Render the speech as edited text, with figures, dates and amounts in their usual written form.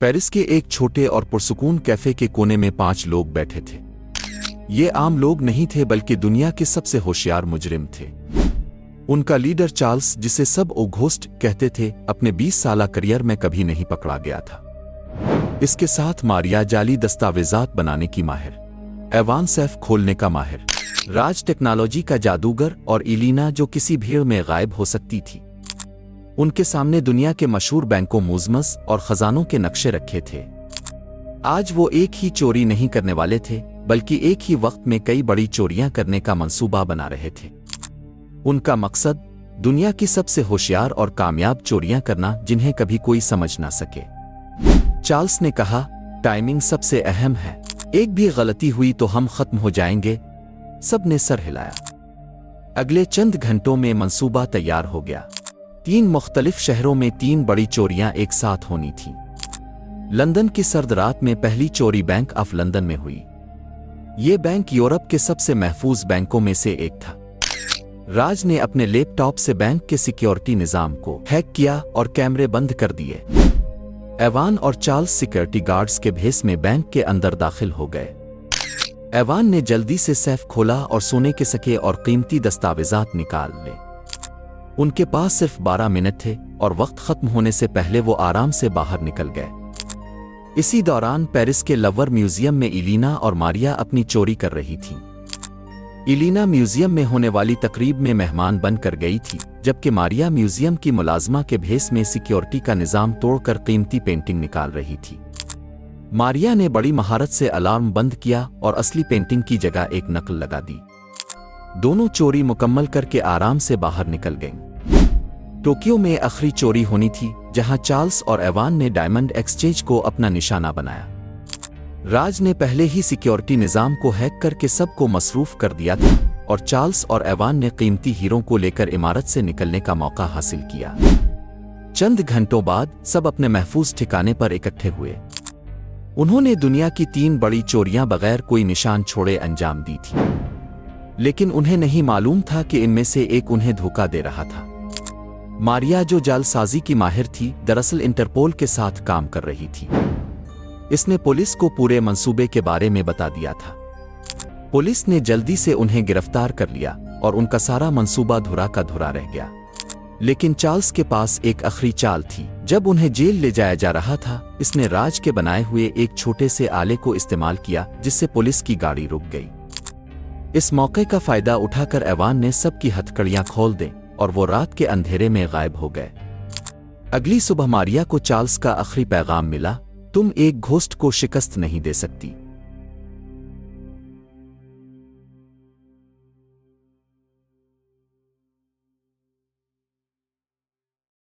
Paris के एक छोटे और पुरसुकून कैफे के कोने में 5 लोग बैठे थे। ये आम लोग नहीं थे बल्कि दुनिया के सबसे होशियार मुजरिम थे। उनका लीडर चार्ल्स, जिसे सब ओ घोस्ट कहते थे, अपने 20 साला करियर में कभी नहीं पकड़ा गया था। इसके साथ मारिया, जाली दस्तावेजात बनाने की माहिर, एवान सैफ खोलने का माहिर, राज टेक्नोलॉजी का जादूगर, और इलीना, जो किसी भीड़ में गायब हो सकती थी। उनके सामने दुनिया के मशहूर बैंकों, म्यूजियम्स और खजानों के नक्शे रखे थे। आज वो एक ही चोरी नहीं करने वाले थे, बल्कि एक ही वक्त में कई बड़ी चोरियां करने का मंसूबा बना रहे थे। उनका मकसद दुनिया की सबसे होशियार और कामयाब चोरियां करना, जिन्हें कभी कोई समझ ना सके। चार्ल्स ने कहा, टाइमिंग सबसे अहम है। एक भी गलती हुई तो हम खत्म हो जाएंगे। सब ने सर हिलाया। अगले चंद घंटों में मंसूबा तैयार हो गया। 3 मुख्तलिफ शहरों में 3 बड़ी चोरियां एक साथ होनी थीं। लंदन की सर्द रात में पहली चोरी बैंक ऑफ लंदन में हुई। ये बैंक यूरोप के सबसे महफूज बैंकों में से एक था। राज ने अपने लैपटॉप से बैंक के सिक्योरिटी निजाम को हैक किया और कैमरे बंद कर दिए। एवान और चार्ल्स सिक्योरिटी गार्ड्स के भेस में बैंक के अंदर दाखिल हो गए। एवान ने जल्दी से सेफ खोला और सोने के सिक्के और कीमती दस्तावेजात निकाल ले। उनके पास सिर्फ 12 मिनट थे और वक्त खत्म होने से पहले वो आराम से बाहर निकल गए। इसी दौरान पेरिस के लवर म्यूजियम में इलीना और मारिया अपनी चोरी कर रही थीं। इलीना म्यूजियम में होने वाली तकरीब में मेहमान बनकर गई थी, जबकि मारिया म्यूजियम की मुलाजमा के भेस में सिक्योरिटी का निजाम तोड़कर कीमती पेंटिंग निकाल रही थी। मारिया ने बड़ी महारत से अलार्म बंद किया और असली पेंटिंग की जगह एक नकल लगा दी। दोनों चोरी मुकम्मल करके आराम से बाहर निकल गईं। टोक्यो में आखिरी चोरी होनी थी, जहां चार्ल्स और एवान ने डायमंड एक्सचेंज को अपना निशाना बनाया। राज ने पहले ही सिक्योरिटी निजाम को हैक करके सबको मसरूफ कर दिया था और चार्ल्स और एवान ने कीमती हीरों को लेकर इमारत से निकलने का मौका हासिल किया। चंद घंटों बाद सब अपने महफूज ठिकाने पर इकट्ठे हुए। उन्होंने दुनिया की 3 बड़ी चोरियां बगैर कोई निशान छोड़े अंजाम दी थी, लेकिन उन्हें नहीं मालूम था कि इनमें से एक उन्हें धोखा दे रहा था। मारिया, जो जालसाजी की माहिर थी, दरअसल इंटरपोल के साथ काम कर रही थी। इसने पुलिस को पूरे मंसूबे के बारे में बता दिया था। पुलिस ने जल्दी से उन्हें गिरफ्तार कर लिया और उनका सारा मंसूबा धुरा का धुरा रह गया। लेकिन चार्ल्स के पास एक आखिरी चाल थी। जब उन्हें जेल ले जाया जा रहा था, इसने राज के बनाए हुए एक छोटे से आले को इस्तेमाल किया, जिससे पुलिस की गाड़ी रुक गई। इस मौके का फायदा उठाकर एवान ने सबकी हथकड़ियां खोल दें और वो रात के अंधेरे में गायब हो गए। अगली सुबह मारिया को चार्ल्स का आखिरी पैगाम मिला, तुम एक घोस्ट को शिकस्त नहीं दे सकती।